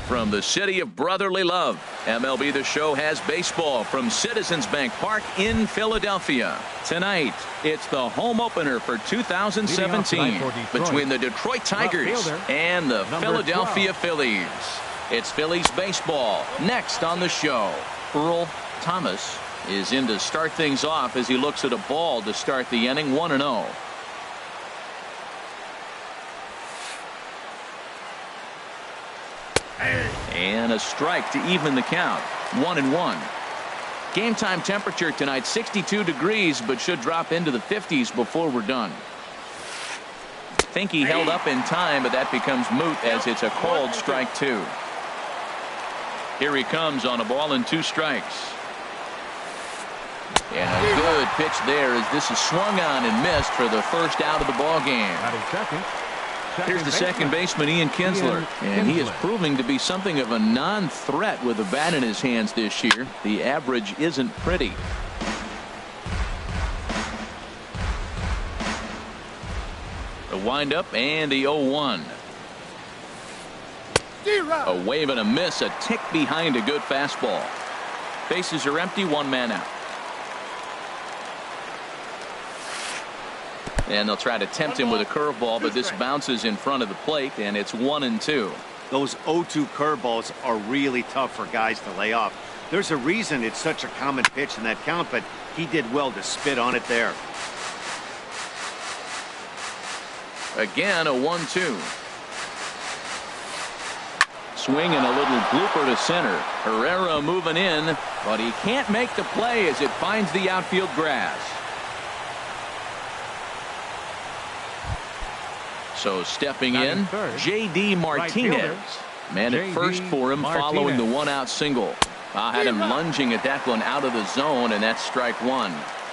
From the city of brotherly love, MLB The Show has baseball from Citizens Bank Park in Philadelphia. Tonight, it's the home opener for 2017 between the Detroit Tigers and the Philadelphia Phillies. It's Phillies baseball next on the show. Earl Thomas is in to start things off as he looks at a ball to start the inning, 1-0. And a strike to even the count, 1-1. Game time temperature tonight 62 degrees, but should drop into the 50s before we're done. Think he held up in time, but that becomes moot as it's a cold strike two. Here he comes on a ball and 2 strikes. And a good pitch there as this is swung on and missed for the first out of the ball game. Here's the second baseman, Ian Kinsler, and he is proving to be something of a non-threat with a bat in his hands this year. The average isn't pretty. The windup and the 0-1. A wave and a miss, a tick behind a good fastball. Bases are empty, 1 man out. And they'll try to tempt him with a curveball, but this bounces in front of the plate, and it's 1-2. Those 0-2 curveballs are really tough for guys to lay off. There's a reason it's such a common pitch in that count, but he did well to spit on it there. Again, a 1-2. Swing and a little blooper to center. Herrera moving in, but he can't make the play as it finds the outfield grass. So stepping in, J.D. Martinez. Man at first for him following the 1-out single. Had him lunging at that one out of the zone, and that's strike 1.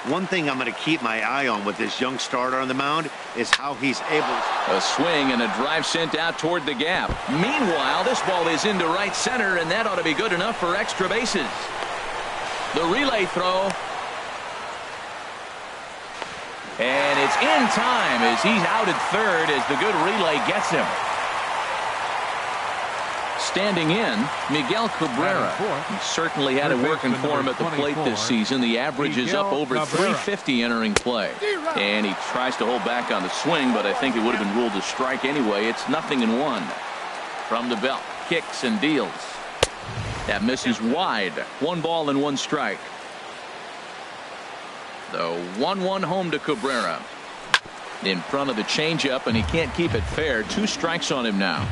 One thing I'm going to keep my eye on with this young starter on the mound is how he's able to... A swing and a drive sent out toward the gap. Meanwhile, this ball is into right center, and that ought to be good enough for extra bases. The relay throw. And it's in time as he's out at third as the good relay gets him. Standing in, Miguel Cabrera. He certainly had it working for him at the plate this season. The average is up over 350 entering play. And he tries to hold back on the swing, but I think it would have been ruled a strike anyway. It's 0-1. From the belt, kicks and deals. That misses wide. 1 ball and 1 strike. The 1-1 home to Cabrera. In front of the changeup, and he can't keep it fair. 2 strikes on him now.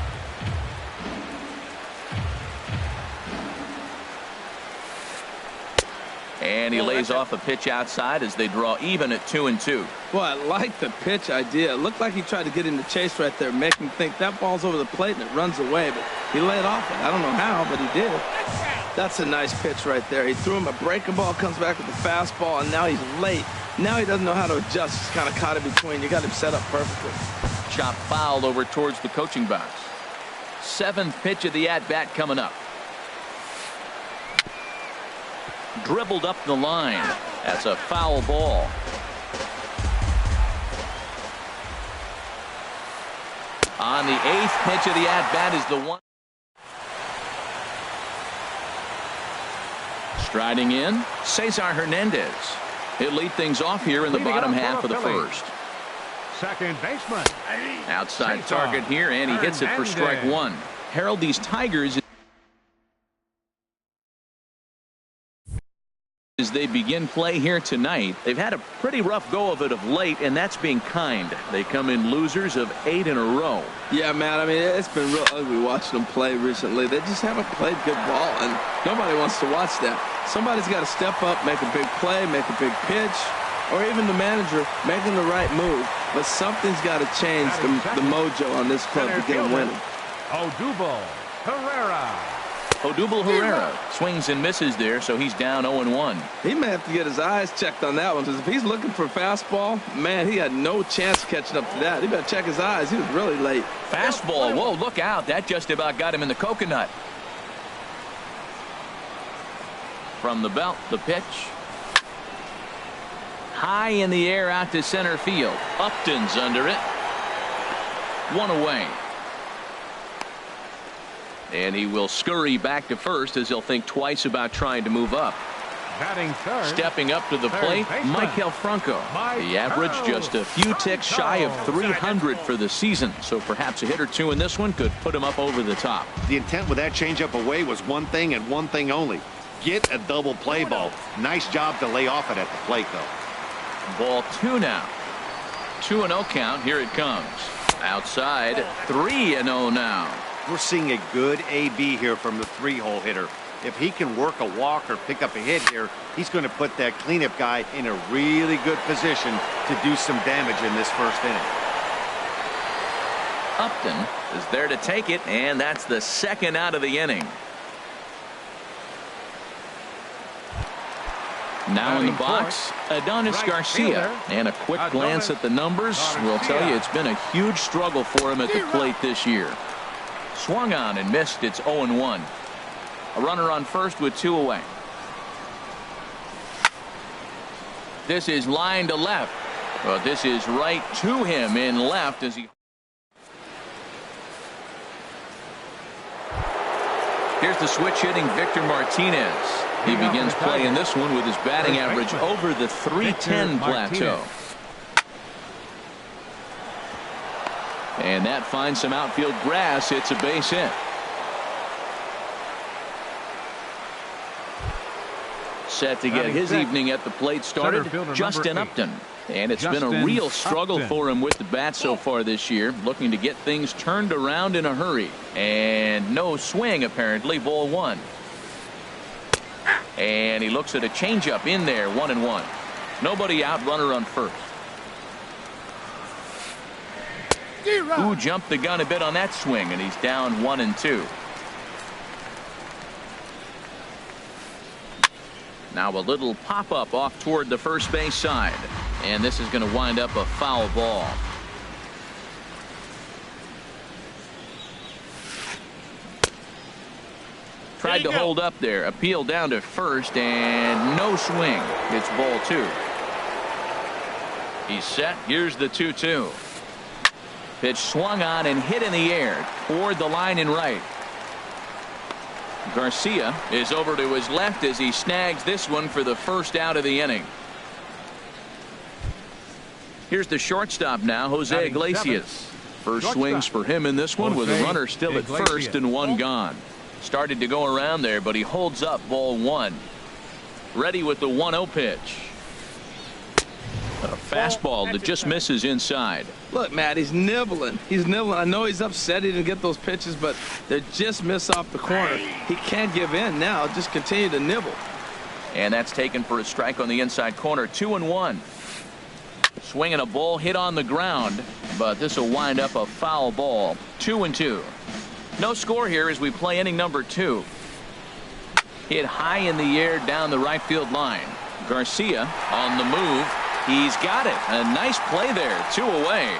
And he lays off a pitch outside as they draw even at 2-2. Well, I like the pitch idea. It looked like he tried to get in the chase right there, make him think that ball's over the plate and it runs away, but he laid off it. I don't know how, but he did. That's a nice pitch right there. He threw him a breaking ball, comes back with the fastball, and now he's late. Now he doesn't know how to adjust. He's kind of caught in between. You got him set up perfectly. Chop fouled over towards the coaching box. 7th pitch of the at-bat coming up. Dribbled up the line. That's a foul ball. On the 8th pitch of the at-bat is the one. Striding in, Cesar Hernandez. He'll lead things off here in the bottom half of the first. Second baseman. Outside target here, and he hits it for strike 1. Harold, these Tigers, as they begin play here tonight, they've had a pretty rough go of it of late, and that's being kind. They come in losers of 8 in a row. Yeah, man, I mean, it's been real ugly watching them play recently. They just haven't played good ball, and nobody wants to watch that. Somebody's got to step up, make a big play, make a big pitch, or even the manager making the right move. But something's got to change the mojo on this club to get them winning. Odubel Herrera. Odubel Herrera swings and misses there, so he's down 0-1. He may have to get his eyes checked on that one, because if he's looking for a fastball, man, he had no chance of catching up to that. He better check his eyes. He was really late. Fastball. Whoa, look out. That just about got him in the coconut. From the belt, the pitch. High in the air out to center field. Upton's under it. 1 away. And he will scurry back to first as he'll think twice about trying to move up. Batting third. Stepping up to the plate, Michael Franco. The average just a few ticks shy of 300 for the season. So perhaps a hit or two in this one could put him up over the top. The intent with that changeup away was one thing and one thing only. Get a double play ball. Nice job to lay off it at the plate, though. Ball 2 now. 2-0 count. Here it comes. Outside, 3-0 now. We're seeing a good AB here from the 3-hole hitter. If he can work a walk or pick up a hit here, he's going to put that cleanup guy in a really good position to do some damage in this first inning. Upton is there to take it, and that's the second out of the inning. Now in the box, Adonis Garcia. And a quick glance at the numbers will tell you it's been a huge struggle for him at the plate this year. Swung on and missed. It's 0-1. A runner on first with 2 away. This is line to left. But this is right to him in left as he. Here's the switch hitting Victor Martinez. He begins playing this one with his batting average over the 310 plateau. And that finds some outfield grass. It's a base hit. Set to get his evening at the plate started, Justin Upton. And it's been a real struggle for him with the bat so far this year, looking to get things turned around in a hurry. And no swing, apparently. Ball 1. And he looks at a changeup in there, 1-1. Nobody out, runner on first. Ooh, jumped the gun a bit on that swing, and he's down 1-2. Now a little pop-up off toward the first base side. And this is going to wind up a foul ball. Tried to hold up there. Appeal down to first, and no swing. It's ball 2. He's set. Here's the 2-2. Pitch swung on and hit in the air toward the line and right. Garcia is over to his left as he snags this one for the first out of the inning. Here's the shortstop now, Jose Iglesias. First swings for him in this one with a runner still at first and one gone. Started to go around there, but he holds up ball 1. Ready with the 1-0 pitch. A fastball that just misses inside. Look, Matt, he's nibbling. He's nibbling. I know he's upset he didn't get those pitches, but they just miss off the corner. He can't give in now. Just continue to nibble. And that's taken for a strike on the inside corner. 2-1. Swinging a ball hit on the ground, but this will wind up a foul ball. 2-2. No score here as we play inning number 2. Hit high in the air down the right field line. Garcia on the move. He's got it. A nice play there. 2 away.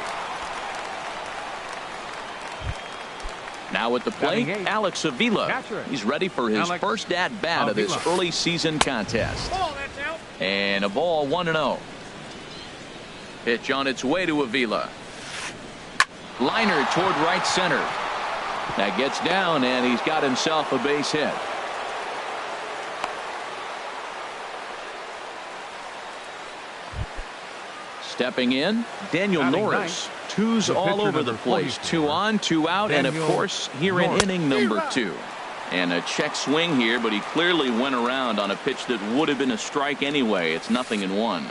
Now at the plate, Alex Avila. He's ready for his first at-bat of this early season contest. And a ball 1-0. Pitch on its way to Avila. Liner toward right center. That gets down, and he's got himself a base hit. Stepping in, Daniel Norris. 2s all over the place. 2 on, 2 out, and of course here in inning number 2. And a check swing here, but he clearly went around on a pitch that would have been a strike anyway. It's 0-1.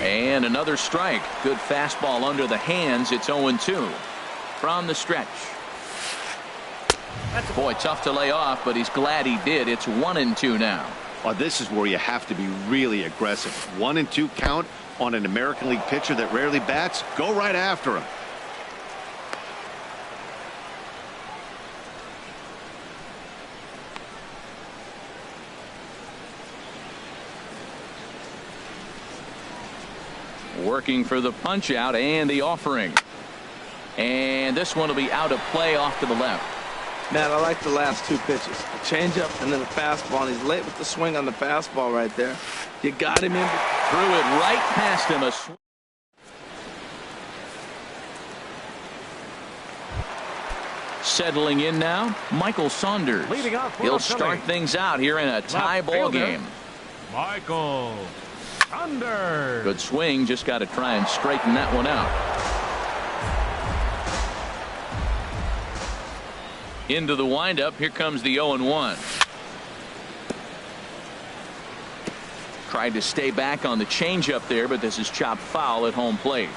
And another strike. Good fastball under the hands. It's 0-2 from the stretch. Boy, tough to lay off, but he's glad he did. It's 1-2 now. Oh, this is where you have to be really aggressive. 1-2 count on an American League pitcher that rarely bats. Go right after him. Working for the punch out and the offering. And this one will be out of play off to the left. Matt, I like the last 2 pitches. A changeup and then a fastball. And he's late with the swing on the fastball right there. You got him in. Threw it right past him. Settling in now, Michael Saunders. Leading off for He'll the start Phillies, things out here in a tie left ball fielder, game. Michael Saunders. Good swing, just got to try and straighten that one out. Into the windup, here comes the 0-1. Tried to stay back on the changeup there, but this is chopped foul at home plate.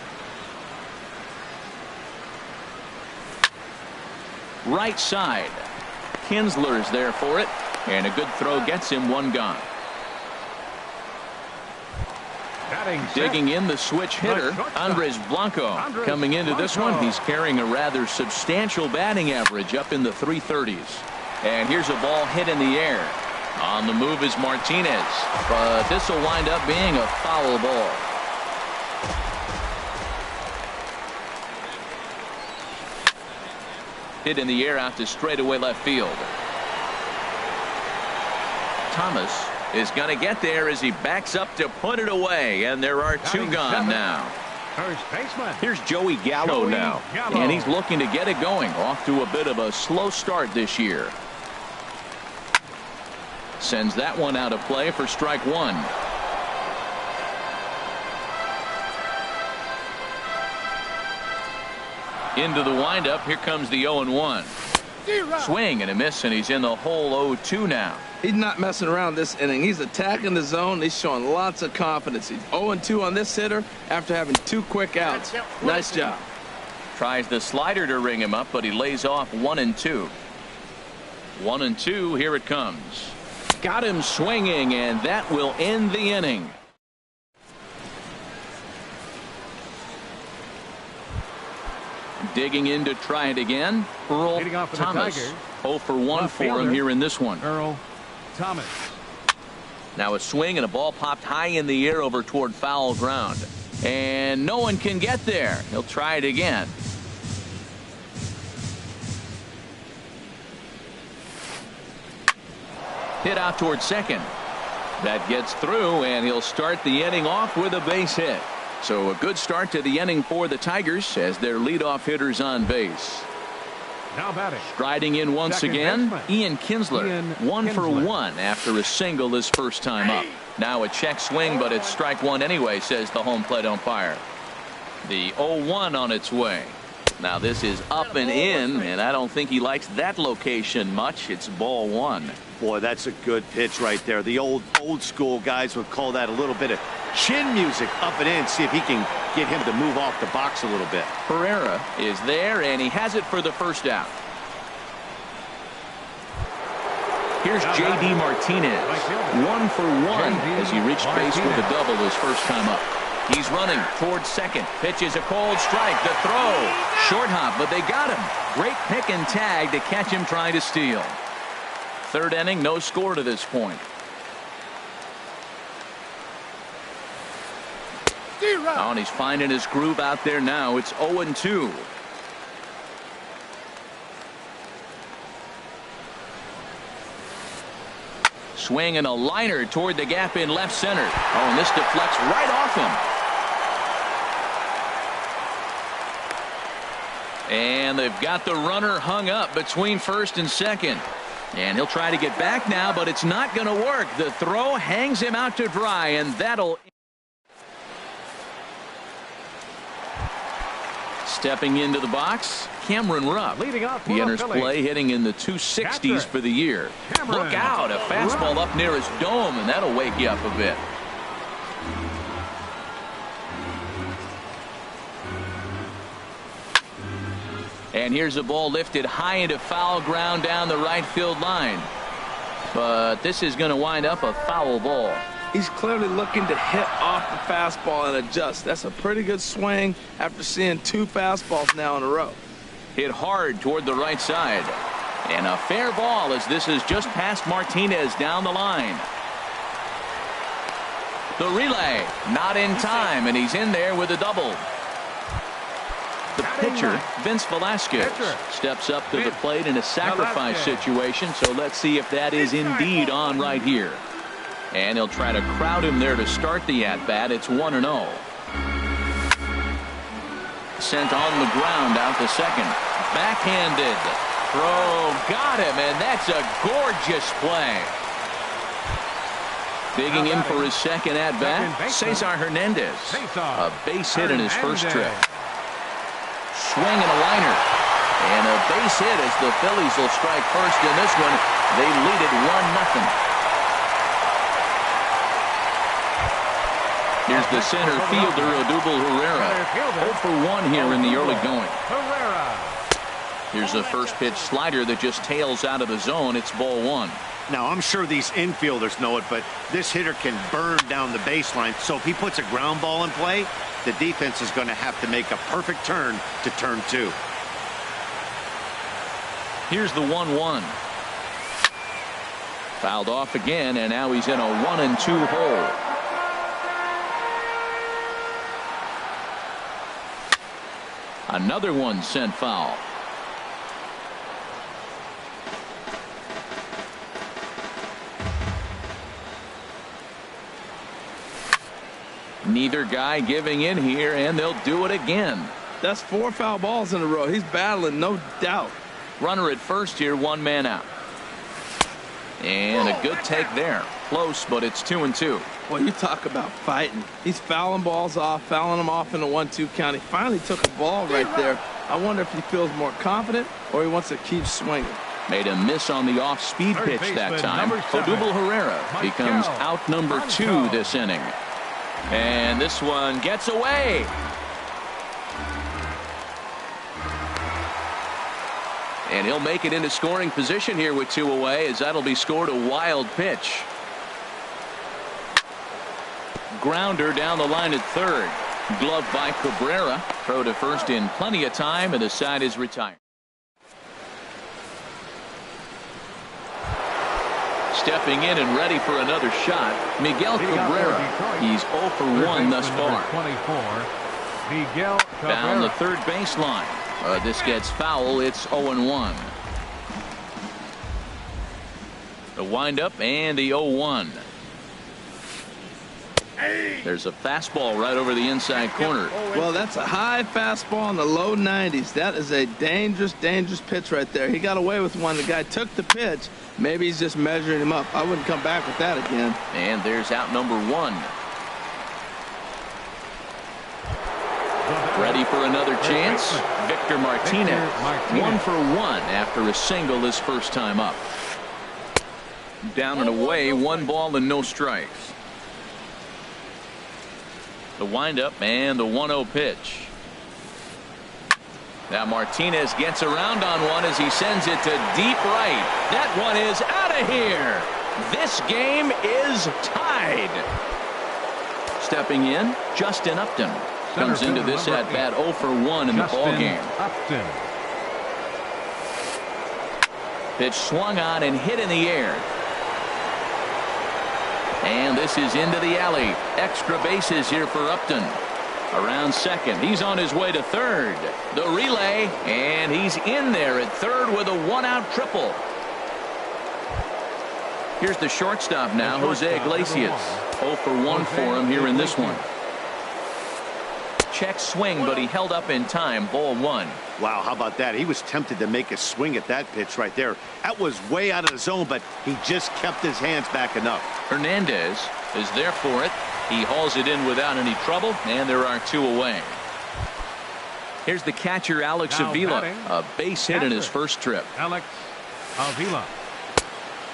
Right side. Kinsler's there for it, and a good throw gets him one gone. Digging in the switch hitter, Andres Blanco. Coming into this one, he's carrying a rather substantial batting average up in the 330s. And here's a ball hit in the air. On the move is Martinez, but this will wind up being a foul ball. Hit in the air out to straightaway left field. Thomas is going to get there as he backs up to put it away, and there are two gone now. First baseman. Here's Joey Gallo now, and he's looking to get it going. Off to a bit of a slow start this year. Sends that one out of play for strike one. Into the windup, here comes the 0-1. Swing and a miss, and he's in the hole 0-2 now. He's not messing around this inning. He's attacking the zone. He's showing lots of confidence. He's 0-2 on this hitter after having two quick outs. Nice job. Tries the slider to ring him up, but he lays off 1-2. 1-2, here it comes. Got him swinging, and that will end the inning. Digging in to try it again, Earl Thomas. 0 for 1 for him here in this one. Earl Thomas. Now a swing and a ball popped high in the air over toward foul ground. And no one can get there. He'll try it again. Hit out toward second. That gets through, and he'll start the inning off with a base hit. So a good start to the inning for the Tigers as their leadoff hitter's on base. Now batting. Striding in once Second again, baseman. Ian Kinsler. 1 for 1 after a single his first time up. Now a check swing, but it's strike one anyway, says the home plate umpire. The 0-1 on its way. Now this is up and in, and I don't think he likes that location much. It's ball one. Boy, that's a good pitch right there. The old school guys would call that a little bit of chin music, up and in. See if he can get him to move off the box a little bit. Herrera is there, and he has it for the first out. Here's J.D. Martinez. 1 for 1 as he reached base with a double his first time up. He's running towards second. Pitch is a cold strike. The throw. Short hop, but they got him. Great pick and tag to catch him trying to steal. Third inning, no score to this point. Oh, and he's finding his groove out there now. It's 0-2. Swing and a liner toward the gap in left center. Oh, and this deflects right off him. And they've got the runner hung up between first and second. And he'll try to get back now, but it's not going to work. The throw hangs him out to dry, and that'll... Stepping into the box, Cameron Rupp. Leading off He enters play hitting in the 260s for the year. Look out, a fastball up near his dome, and that'll wake you up a bit. And here's a ball lifted high into foul ground down the right field line. But this is going to wind up a foul ball. He's clearly looking to hit off the fastball and adjust. That's a pretty good swing after seeing two fastballs now in a row. Hit hard toward the right side. And a fair ball as this is just past Martinez down the line. The relay not in time, and he's in there with a double. The pitcher, Vince Velasquez, steps up to the plate in a sacrifice situation, so let's see if that is indeed on right here. And he'll try to crowd him there to start the at-bat. It's 1-0. Sent on the ground out to second. Backhanded. throw. Got him, and that's a gorgeous play. Digging in for his second at-bat, Cesar Hernandez. A base hit in his first trip. Swing and a liner. And a base hit as the Phillies will strike first in this one. They lead it 1-0. Here's the center fielder, Odubel Herrera. 0 for 1 here in the early going. Here's a first pitch slider that just tails out of the zone. It's ball 1. Now, I'm sure these infielders know it, but this hitter can burn down the baseline. So if he puts a ground ball in play, the defense is going to have to make a perfect turn to turn 2. Here's the 1-1. Fouled off again, and now he's in a 1-2 hole. Another one sent foul. Neither guy giving in here, and they'll do it again. That's 4 foul balls in a row. He's battling, no doubt. Runner at first here, 1 man out. And a good take there. Close, but it's 2-2. Well, you talk about fighting. He's fouling balls off, fouling them off in a 1-2 count. He finally took a ball right there. I wonder if he feels more confident or he wants to keep swinging. Made a miss on the off-speed pitch that time. Odubel Herrera becomes out number 2 this inning. And this one gets away. And he'll make it into scoring position here with 2 away, as that'll be scored a wild pitch. Grounder down the line at third. Glove by Cabrera. Throw to first in plenty of time, and the side is retired. Stepping in and ready for another shot, Miguel Cabrera. He's 0 for 1 thus far. 24, Miguel Cabrera. Down the third baseline. This gets foul. It's 0-1. The windup and the 0-1. There's a fastball right over the inside corner. Well, that's a high fastball in the low 90s. That is a dangerous, dangerous pitch right there. He got away with one. The guy took the pitch. Maybe he's just measuring him up. I wouldn't come back with that again. And there's out number 1. Ready for another chance. Victor Martinez. 1 for 1 after a single his first time up. Down and away, 1 ball and no strikes. The windup and the 1-0 pitch. Now Martinez gets around on one as he sends it to deep right. That one is out of here. This game is tied. Stepping in, Justin Upton comes into this at bat 0 for 1 in the ball game. Pitch swung on and hit in the air. And this is into the alley. Extra bases here for Upton. Around second. He's on his way to third. The relay, and he's in there at third with a 1-out triple. Here's the shortstop now, Jose Iglesias. 0 for 1 for him here in this one. Check swing, but he held up in time. Ball 1. Wow, how about that? He was tempted to make a swing at that pitch right there. That was way out of the zone, but he just kept his hands back enough. Hernandez is there for it. He hauls it in without any trouble, and there are 2 away. Here's the catcher, Alex Avila. A base hit in his first trip. Alex Avila.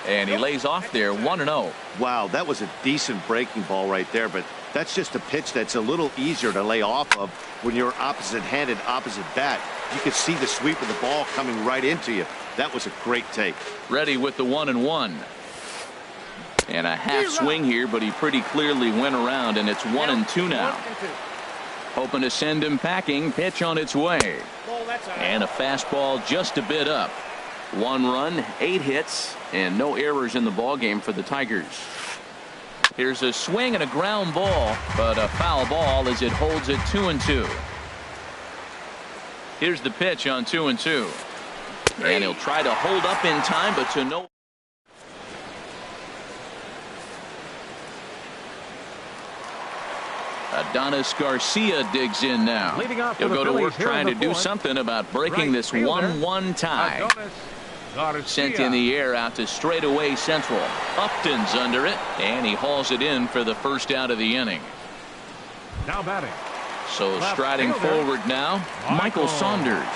And he lays off there 1-0. Wow, that was a decent breaking ball right there, but that's just a pitch that's a little easier to lay off of when you're opposite-handed, opposite bat. You can see the sweep of the ball coming right into you. That was a great take. Ready with the 1-1. And a half swing here, but he pretty clearly went around, and it's 1-2 now. Hoping to send him packing. Pitch on its way. And a fastball just a bit up. 1 run, 8 hits, and no errors in the ballgame for the Tigers. Here's a swing and a ground ball, but a foul ball as it holds it 2-2. Here's the pitch on 2-2. And he'll try to hold up in time, but to no. Adonis Garcia digs in now. Leading off He'll for the go to work Phillies here in trying to the do fourth. something about breaking Right this fielder, 1-1 tie. Adonis Garcia. Sent in the air out to straightaway central. Upton's under it, and he hauls it in for the first out of the inning. Now batting. So Left striding fielder, forward now, Michael Saunders.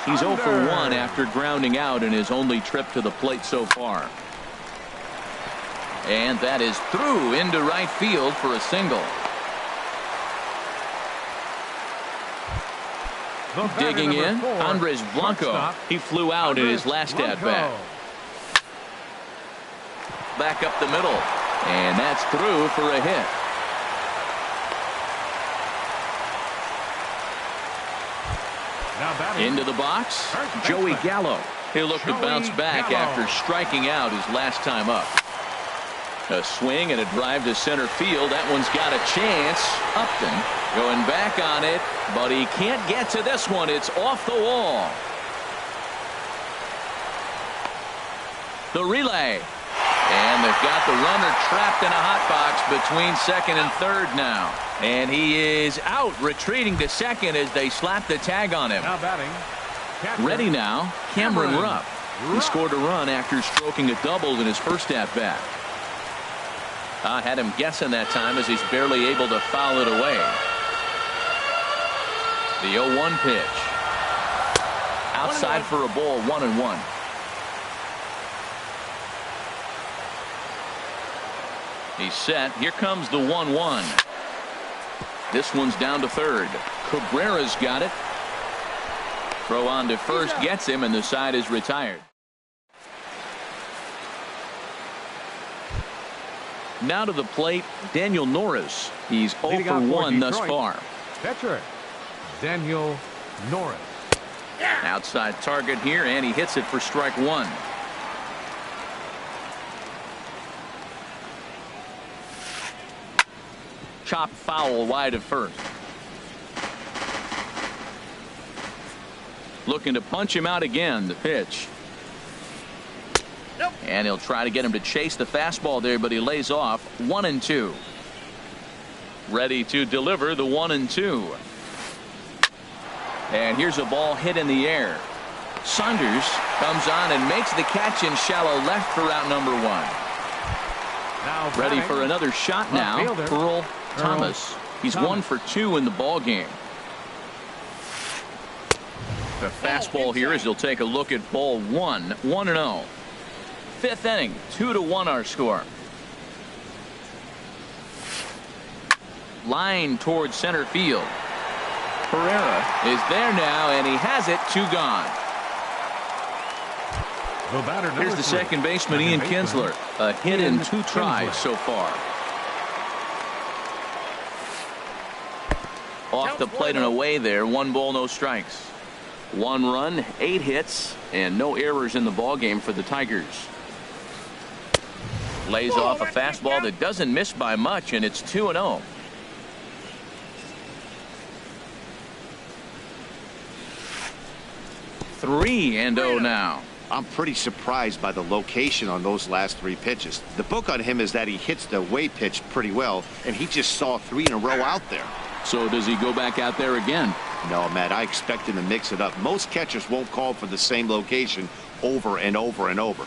He's 0 for 1 after grounding out in his only trip to the plate so far. And that is through into right field for a single. The batter, Digging number in, 4, Andres Blanco. shortstop, He flew out in his Andres last Blanco. at-bat. Back up the middle. And that's through for a hit. Now batting. Into the box, First Joey baseman. Gallo. He'll look to Joey bounce back Gallo. after striking out his last time up. A swing and a drive to center field. That one's got a chance. Upton going back on it, but he can't get to this one. It's off the wall. The relay. And they've got the runner trapped in a hot box between second and third now. And he is out, retreating to second as they slap the tag on him. Now batting. Catcher, Ready now, Cameron Cameron Rupp. He Rupp. scored a run after stroking a double in his first at-bat. I had him guessing that time as he's barely able to foul it away. The 0-1 pitch. Outside for a ball, 1-1. He's set. Here comes the 1-1. This one's down to third. Cabrera's got it. Throw on to first gets him, and the side is retired. Now to the plate, Daniel Norris. He's 0 Leading for off for 1 thus Detroit. far. Catcher, Daniel Norris. Outside target here, and he hits it for strike one. Chop foul wide of first. Looking to punch him out again. The pitch. And he'll try to get him to chase the fastball there, but he lays off. 1-2. Ready to deliver the 1-2. And here's a ball hit in the air. Saunders comes on and makes the catch in shallow left for out number 1. Now Ready batting. for another shot Left now. fielder, Earl Thomas. He's Thomas. 1 for 2 in the ball game. The fastball here as he'll take a look at ball 1. 1-0. Fifth inning, 2-1 our score. Line towards center field. Pereira is there now, and he has it. 2 gone. The batter, number Here's the 3. second baseman, Ian Kinsler. A hit in 2 tries so far. Off the plate and away there. 1 ball, no strikes. 1 run, 8 hits, and no errors in the ball game for the Tigers. Lays off a fastball that doesn't miss by much, and it's 2-0. Three and 0 now. I'm pretty surprised by the location on those last 3 pitches. The book on him is that he hits the away pitch pretty well, and he just saw 3 in a row out there. So does he go back out there again? No, Matt, I expect him to mix it up. Most catchers won't call for the same location over and over and over.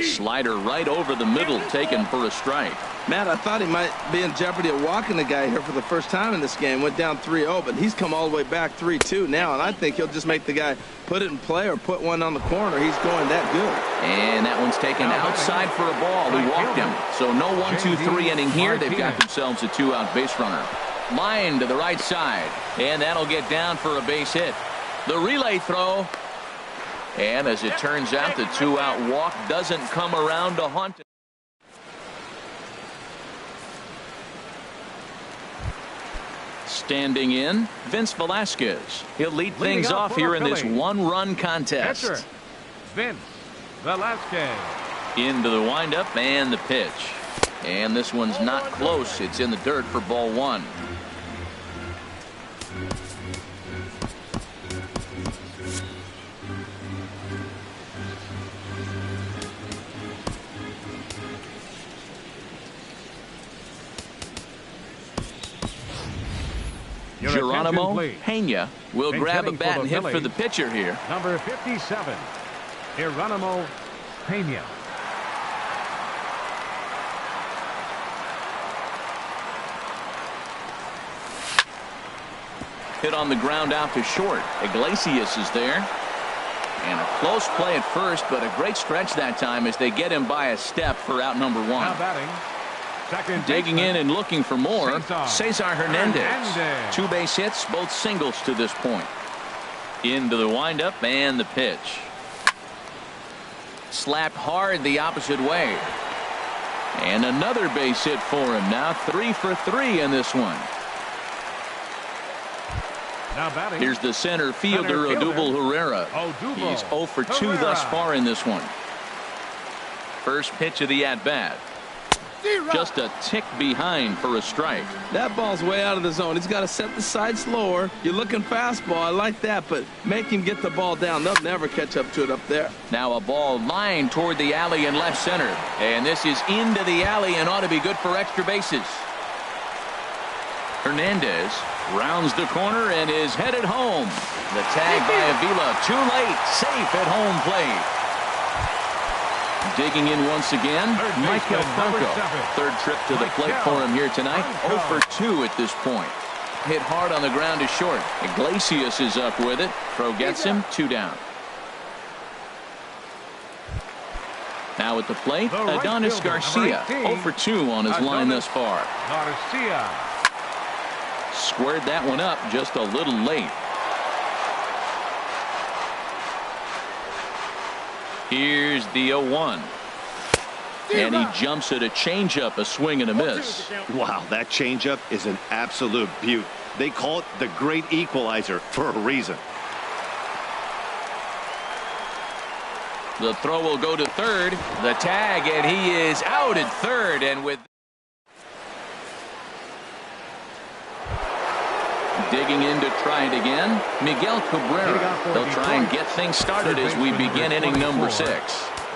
Slider right over the middle, taken for a strike. Matt, I thought he might be in jeopardy of walking the guy here for the first time in this game. Went down 3-0, but he's come all the way back 3-2 now, and I think he'll just make the guy put it in play or put one on the corner. He's going that good. And that one's taken outside for a ball. He walked him. So no 1-2-3 inning here. They've got themselves a 2-out base runner. Line to the right side, and that'll get down for a base hit. The relay throw. And as it turns out, the 2-out walk doesn't come around to haunt him. Standing in, Vince Velasquez. He'll lead things Leading off off for here the in this Phillies. 1-run contest. Catcher, Vince Velasquez. Into the windup and the pitch. And this one's not close. It's in the dirt for ball 1. Geronimo please. Pena will And grab a hitting for bat the and hit for Phillies. the pitcher here. Number 57, Geronimo Pena. Hit on the ground out to short. Iglesias is there. And a close play at first, but a great stretch that time as they get him by a step for out number one. Now batting, second Digging in baseman, and looking for more, Cesar Hernandez. 2 base hits, both singles to this point. Into the windup and the pitch. Slapped hard the opposite way. And another base hit for him. Now 3 for 3 in this one. Now batting, Here's the center fielder, Odubel Herrera. Odubel He's 0 for 2 Herrera. thus far in this one. First pitch of the at-bat. Just a tick behind for a strike. That ball's way out of the zone. He's got to set the side slower. You're looking fastball. I like that, but make him get the ball down. They'll never catch up to it up there. Now a ball lined toward the alley in left center. And this is into the alley and ought to be good for extra bases. Hernandez rounds the corner and is headed home. The tag by Avila. Too late. Safe at home plate. Digging in once again, Michael Franco. Third trip to the plate for him here tonight. 0 for 2 at this point. Hit hard on the ground to short. Iglesias is up with it. Throw gets him. 2 down. Now at the plate, Adonis Garcia. 0 for 2 on his line thus far. Garcia. Squared that one up just a little late. Here's the 0-1. And he jumps at a changeup, a swing and a miss. Wow, that changeup is an absolute beaut. They call it the great equalizer for a reason. The throw will go to third. The tag, and he is out at third. And with digging in to try it again, Miguel Cabrera. They'll try and get things started as we begin inning number 6.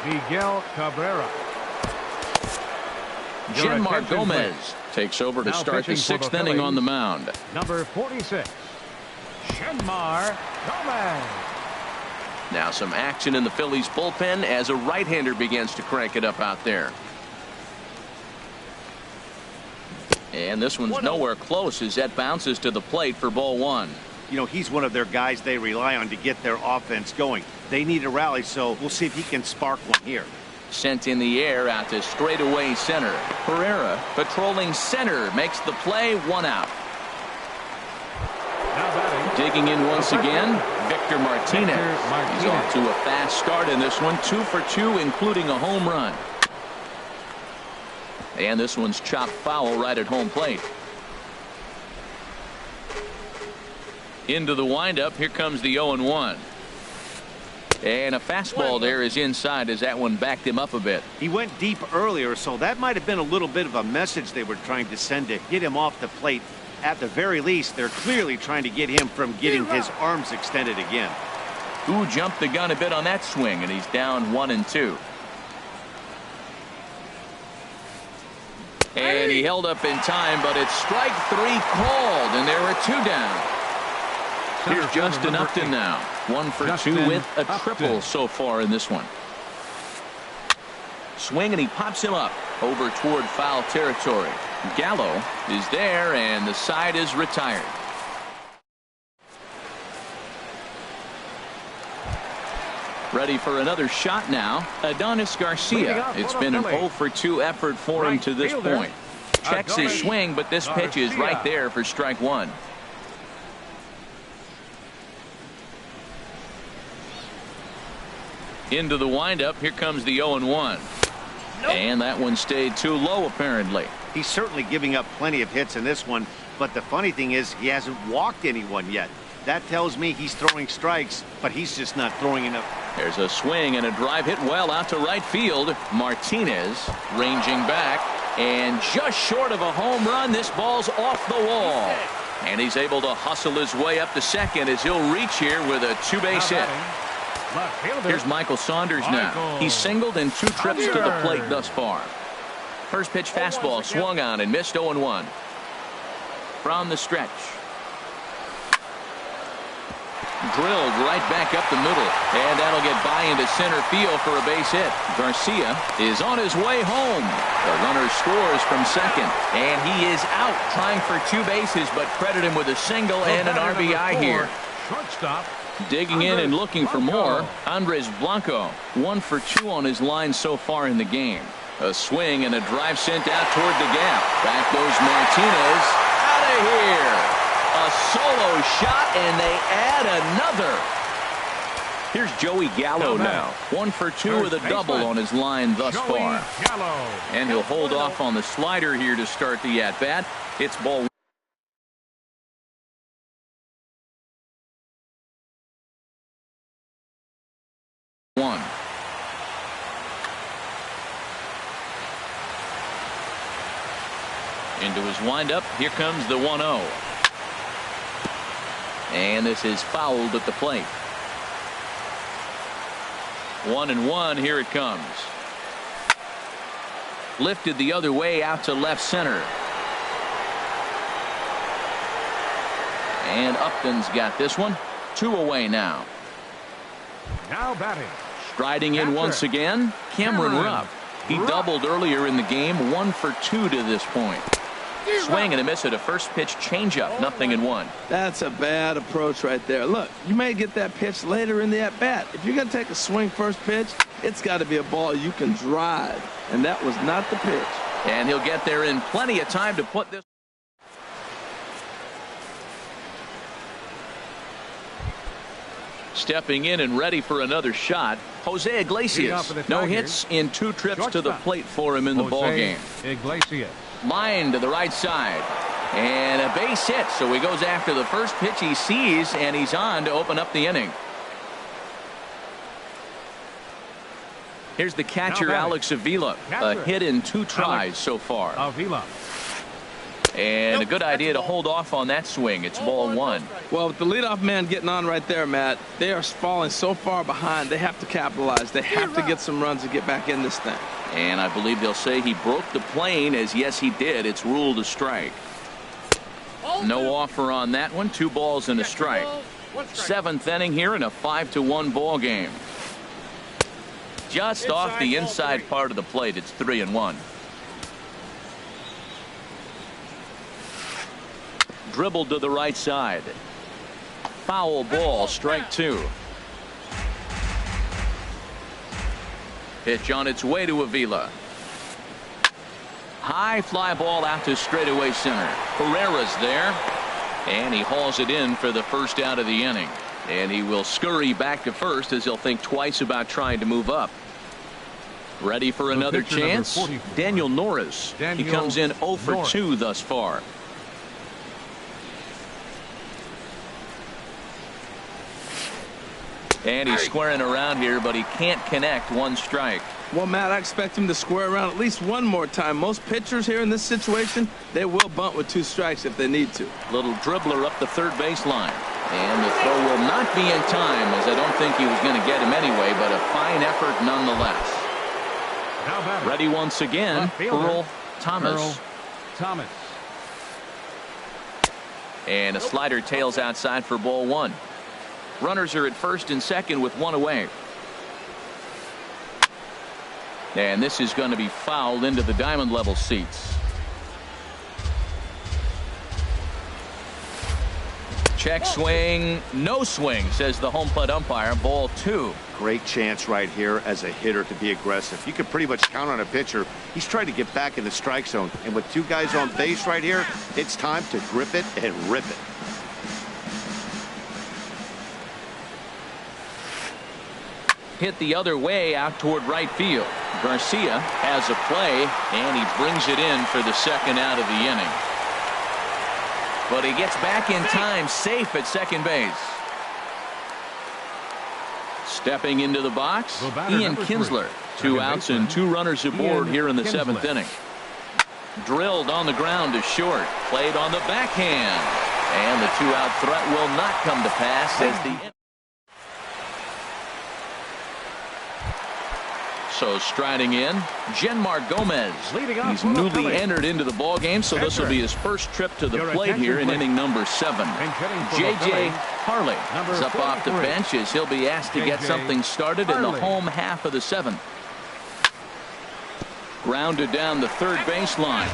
Miguel Cabrera. Genmar Gomez takes over to start the 6th inning on the mound. Number 46, Genmar Gomez. Now some action in the Phillies bullpen as a right-hander begins to crank it up out there. And this one's nowhere close as that bounces to the plate for ball 1. You know, he's one of their guys they rely on to get their offense going. They need a rally, so we'll see if he can spark one here. Sent in the air out to straightaway center. Herrera patrolling center makes the play. 1 out. Now batting, Digging in once again, Victor Martinez. He's off to a fast start in this one. 2 for 2, including a home run. And this one's chopped foul right at home plate. Into the windup. Here comes the 0-1. And a fastball there is inside as that one backed him up a bit. He went deep earlier, so that might have been a little bit of a message they were trying to send to get him off the plate. At the very least, they're clearly trying to get him from getting his arms extended again. Who jumped the gun a bit on that swing, and he's down 1-2. And he held up in time, but it's strike 3 called, and there are 2 down. Here's Justin Upton now. 1 for 2 with a triple so far in this one. Swing, and he pops him up over toward foul territory. Gallo is there, and the side is retired. Ready for another shot now. Adonis Garcia. It's been an 0 for 2 effort for him to this point. Checks his swing, but this pitch is right there for strike 1. Into the windup. Here comes the 0-1. And that one stayed too low, apparently. He's certainly giving up plenty of hits in this one, but the funny thing is he hasn't walked anyone yet. That tells me he's throwing strikes, but he's just not throwing enough. There's a swing and a drive hit well out to right field. Martinez ranging back, and just short of a home run. This ball's off the wall. And he's able to hustle his way up to second as he'll reach here with a 2-base hit. Here's Michael Saunders now. He's singled in 2 trips to the plate thus far. First pitch fastball swung on and missed. 0-1. From the stretch. drilled right back up the middle. And that'll get by into center field for a base hit. Garcia is on his way home. The runner scores from second. And he is out trying for 2 bases, but credit him with a single and an RBI here. Shortstop. Digging in and looking for more, Andres Blanco. 1 for 2 on his line so far in the game. A swing and a drive sent out toward the gap. Back goes Martinez. Out of here. A solo shot, and they add another. Here's Joey Gallo now. 1 for 2 with a double on his line thus far. And he'll hold off on the slider here to start the at-bat. It's ball 1. Into his windup. Here comes the 1-0. And this is fouled at the plate. 1-1. Here it comes. Lifted the other way out to left center. And Upton's got this one. 2 away now. Now batting. Striding in once again, Cameron Rupp. He doubled earlier in the game. 1 for 2 to this point. Swing and a miss at a first pitch changeup. 0-1. That's a bad approach right there. Look, you may get that pitch later in the at-bat. If you're going to take a swing first pitch, it's got to be a ball you can drive. And that was not the pitch. And he'll get there in plenty of time to put this. Stepping in and ready for another shot, Jose Iglesias. No hits in 2 trips to the plate for him in the ballgame. Iglesias. Line to the right side. And a base hit, so he goes after the first pitch he sees, and he's on to open up the inning. Here's the catcher, Alex Avila. A hit in 2 tries so far. Avila. And a good idea to hold off on that swing. It's ball 1. Well, with the leadoff man getting on right there, Matt, they are falling so far behind. They have to capitalize. They have to get some runs to get back in this thing. And I believe they'll say he broke the plane, as yes, he did. It's ruled a strike. No offer on that one. 2 balls and a strike. 7th inning here in a 5-1 ball game. Just off the inside part of the plate. It's 3-1. Dribbled to the right side. Foul ball, strike 2. Pitch on its way to Avila. High fly ball out to straightaway center. Pereira's there. And he hauls it in for the first out of the inning. And he will scurry back to first as he'll think twice about trying to move up. Ready for another chance? Daniel Norris. He comes in 0 for 2 thus far. And he's squaring around here, but he can't connect. 1 strike. Well, Matt, I expect him to square around at least one more time. Most pitchers here in this situation, they will bunt with 2 strikes if they need to. Little dribbler up the third baseline. And the throw will not be in time, as I don't think he was going to get him anyway, but a fine effort nonetheless. Ready once again, Earl Thomas. And a slider tails outside for ball 1. Runners are at first and second with 1 away. And this is going to be fouled into the diamond level seats. Check swing, no swing, says the home plate umpire. Ball 2. Great chance right here as a hitter to be aggressive. You can pretty much count on a pitcher. He's trying to get back in the strike zone. And with 2 guys on base right here, it's time to grip it and rip it. Hit the other way out toward right field. Garcia has a play, and he brings it in for the second out of the inning. But he gets back in time, safe at second base. Stepping into the box, Ian Kinsler. 2 outs and 2 runners aboard here in the 7th inning. Drilled on the ground to short. Played on the backhand. And the 2-out threat will not come to pass as the So striding in, Genmar Gomez. He's newly entered into the ball game, so this will be his first trip to the plate here in inning number 7. J.J. Harley is up off the bench as he'll be asked to get something started in the home half of the 7th. Grounded down the third baseline.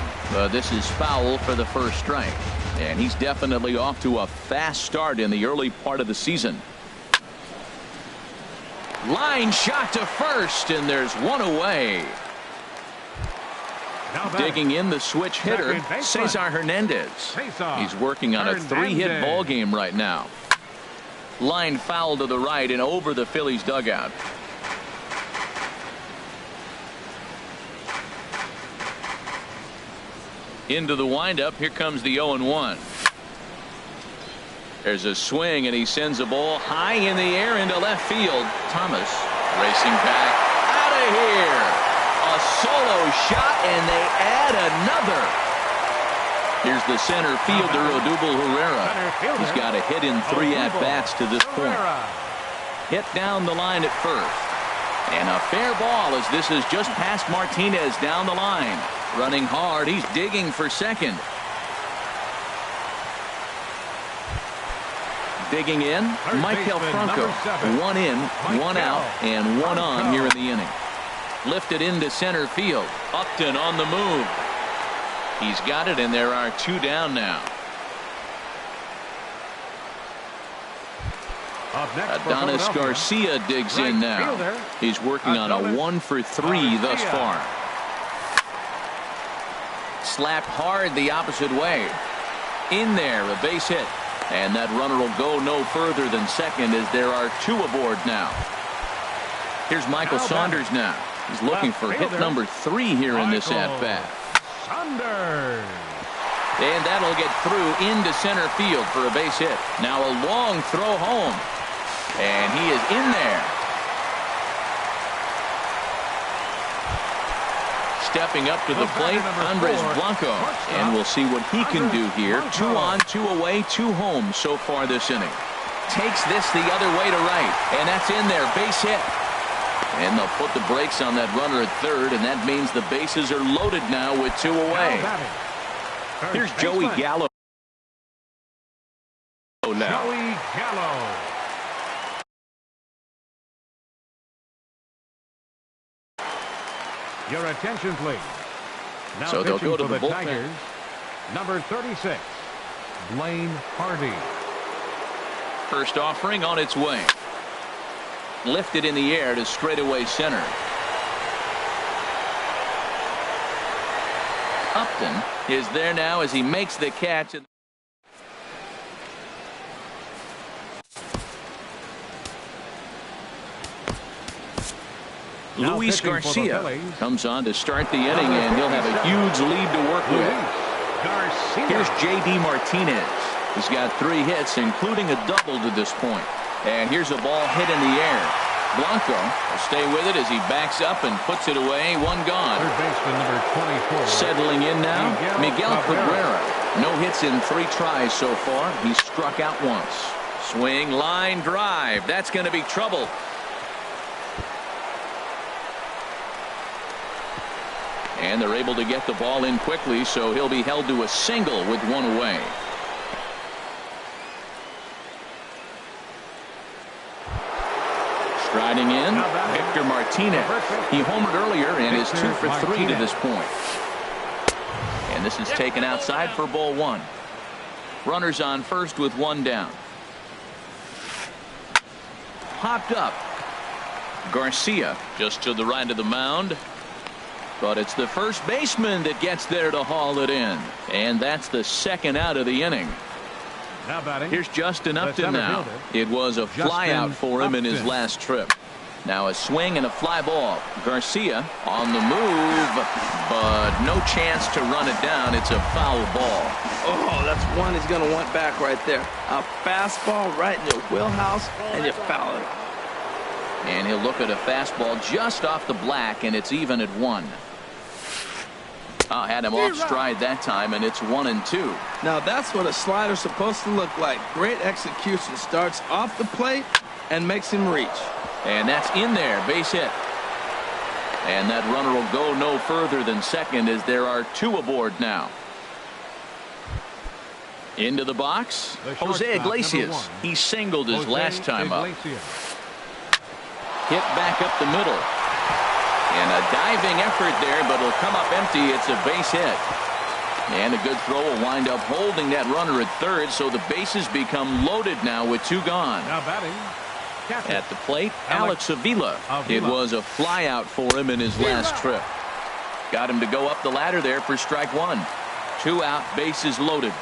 This is foul for the first strike. And he's definitely off to a fast start in the early part of the season. Line shot to first, and there's one away. Digging in the switch hitter, Cesar Hernandez. He's working on a 3-hit ball game right now. Line foul to the right and over the Phillies dugout. Into the windup, here comes the 0-1. There's a swing, and he sends a ball high in the air into left field. Thomas racing back out of here. A solo shot, and they add another. Here's the center fielder, Odubel Herrera. He's got a hit in 3 at-bats to this point. Hit down the line at first. And a fair ball as this is just past Martinez down the line. Running hard, he's digging for second. Digging in, Michael Franco. 1 in, 1 out, and 1 on here in the inning. Lifted into center field. Upton on the move. He's got it, and there are 2 down now. Adonis Garcia digs in now. He's working on a 1-for-3 thus far. Slapped hard the opposite way. In there, a base hit. And that runner will go no further than second as there are 2 aboard now. Here's Michael Saunders now. He's looking for hit number 3 here in this at-bat. And that'll get through into center field for a base hit. Now a long throw home. And he is in there. Stepping up to the plate, Andres Blanco. And we'll see what he can do here. 2 on, 2 away, 2 home so far this inning. Takes this the other way to right. And that's in there. Base hit. And they'll put the brakes on that runner at third. And that means the bases are loaded now with 2 away. Here's Joey Gallo. Joey Gallo. Your attention, please. Now so they'll go to the bullpen. Tigers, number 36, Blaine Harvey. First offering on its way. Lifted in the air to straightaway center. Upton is there now as he makes the catch. Luis Garcia comes on to start the inning, and he'll have a huge lead to work with. Here's J.D. Martinez. He's got 3 hits, including a double to this point. And here's a ball hit in the air. Blanco will stay with it as he backs up and puts it away. 1 gone. Third baseman number 24. Settling in now, Miguel Cabrera. No hits in 3 tries so far. He struck out once. Swing, line drive. That's going to be trouble. And they're able to get the ball in quickly, so he'll be held to a single with 1 away. Striding in, Victor Martinez. He homered earlier and is 2 for 3 to this point. And this is taken outside for ball 1. Runners on first with 1 down. Popped up. Garcia just to the right of the mound. But it's the first baseman that gets there to haul it in. And that's the 2nd out of the inning. Here's Justin Upton now. It was a flyout for him in his last trip. Now a swing and a fly ball. Garcia on the move, but no chance to run it down. It's a foul ball. Oh, that's one he's going to want back right there. A fastball right in your wheelhouse, and you foul it. And he'll look at a fastball just off the black, and it's even at 1. Had him off stride that time, and it's 1-2. Now that's what a slider's supposed to look like. Great execution. Starts off the plate and makes him reach. And that's in there. Base hit. And that runner will go no further than second as there are 2 aboard now. Into the box, Jose Iglesias. He singled his last time up. Hit back up the middle. And a diving effort there, but it'll come up empty. It's a base hit. And a good throw will wind up holding that runner at third, so the bases become loaded now with 2 gone. Now batting. At the plate, Alex Avila. It was a fly out for him in his last trip. Got him to go up the ladder there for strike 1. 2 out, bases loaded.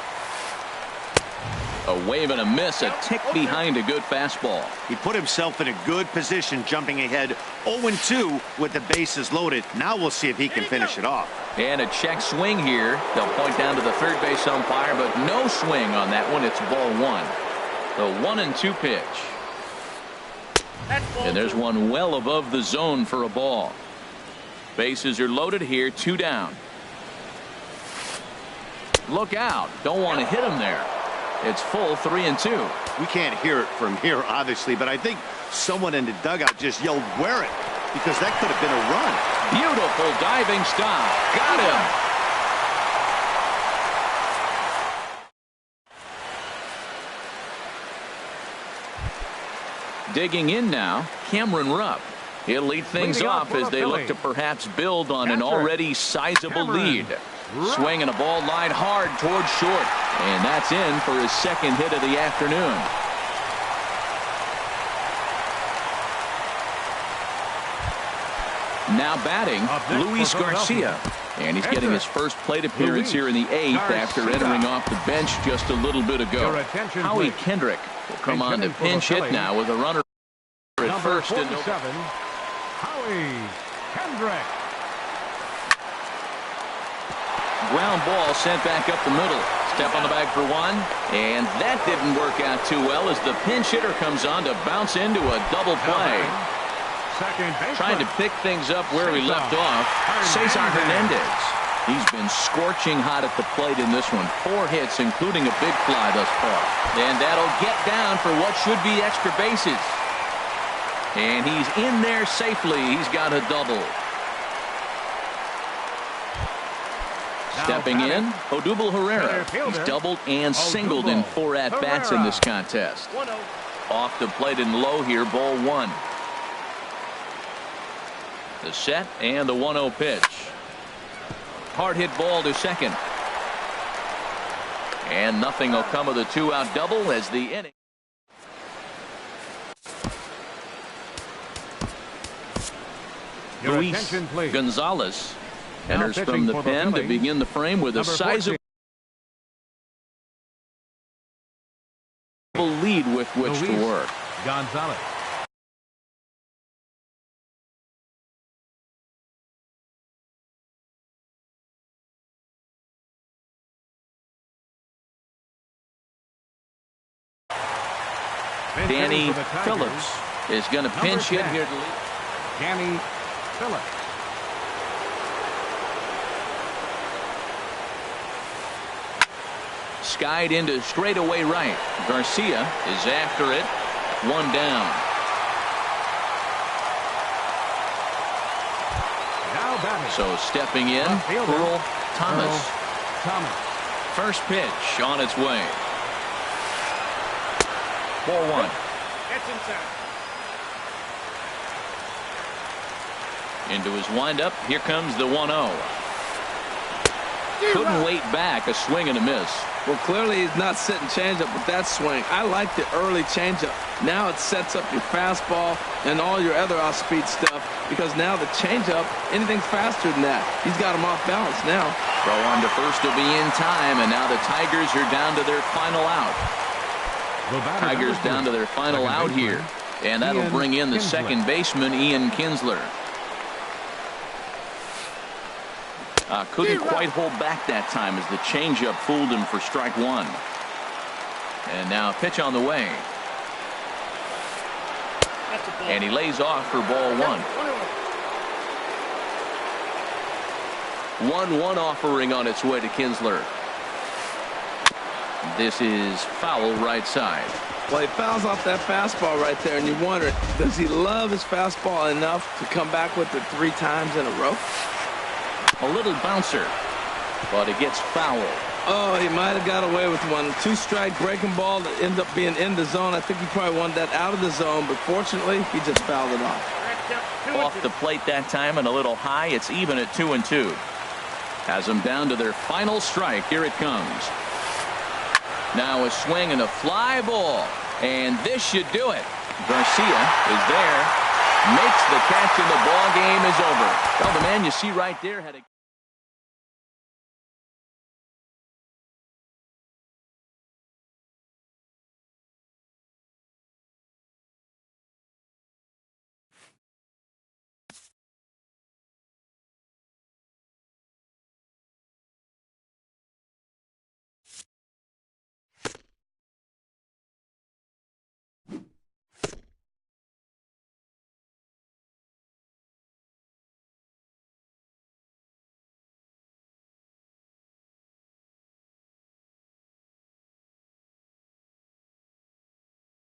A wave and a miss, a tick behind a good fastball. He put himself in a good position, jumping ahead 0-2 with the bases loaded. Now we'll see if he can finish it off. And a check swing here. They'll point down to the third base umpire, but no swing on that one. It's ball 1. The 1-2 pitch. And there's one well above the zone for a ball. Bases are loaded here, 2 down. Look out. Don't want to hit him there. It's full, 3-2. We can't hear it from here, obviously, but I think someone in the dugout just yelled, "Wear it," because that could have been a run. Beautiful diving stop. Got him. Digging in now, Cameron Rupp. He'll lead things off as they look to perhaps build on an already sizable lead. Swinging a ball line hard towards short. And that's in for his second hit of the afternoon. Now batting, Luis Garcia. And he's getting his first plate appearance here in the 8th after entering off the bench just a little bit ago. Howie Kendrick will come on to pinch hit now with a runner at first. Number 47, Howie Kendrick. Ground ball sent back up the middle. Step on the bag for 1. And that didn't work out too well as the pinch hitter comes on to bounce into a double play. Trying to pick things up where we left off, Cesar Hernandez. He's been scorching hot at the plate in this one. 4 hits, including a big fly thus far. And that'll get down for what should be extra bases. And he's in there safely. He's got a double. Stepping in, Odubel Herrera. He's doubled and singled in 4 at-bats in this contest. Off the plate and low here, ball 1. The set and the 1-0 pitch. Hard hit ball to second. And nothing will come of the 2-out double as the inning. Luis Gonzalez enters from the pen to begin the frame with a sizable lead with which to work. Gonzalez. Danny Phillips is going to pinch hit here to lead. Danny Phillips. Skied into straightaway right. Garcia is after it. 1 down. Now batting. So stepping in, Earl Thomas. First pitch on its way. Ball 1. Into his windup. Here comes the 1-0. Couldn't wait back. A swing and a miss. Well, clearly he's not sitting changeup with that swing. I like the early changeup. Now it sets up your fastball and all your other off-speed stuff because now the changeup, anything faster than that, he's got him off balance now. Throw on to first will be in time, and now the Tigers are down to their final out. Tigers down to their final out here, and that'll bring in the second baseman, Ian Kinsler. Couldn't quite hold back that time as the changeup fooled him for strike 1. And now a pitch on the way. And he lays off for ball 1. 1-1 offering on its way to Kinsler. This is foul right side. Well, he fouls off that fastball right there, and you wonder, does he love his fastball enough to come back with it 3 times in a row? A little bouncer, but it gets fouled. Oh, he might have got away with one. 2-strike breaking ball that ends up being in the zone. I think he probably wanted that out of the zone, but fortunately, he just fouled it off. Off the plate that time and a little high. It's even at 2-2. Has them down to their final strike. Here it comes. Now a swing and a fly ball. And this should do it. Garcia is there. Makes the catch and the ball game is over. Well, the man you see right there had a